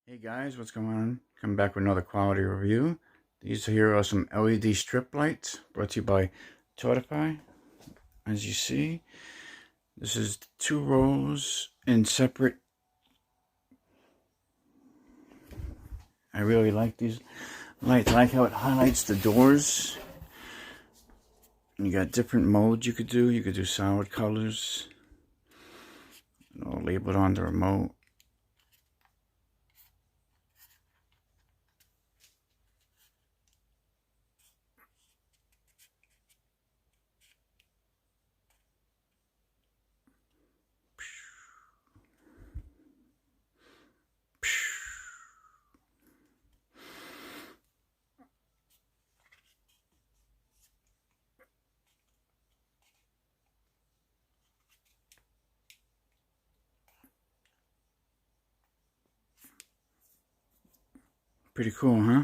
Hey guys, what's going on? Coming back with another quality review. These here are some LED strip lights brought to you by CHARGING. As you see, this is 2 rows in separate. I really like these lights. I like how it highlights the doors. You got different modes you could do. You could do solid colors. All labeled on the remote. Pretty cool, huh?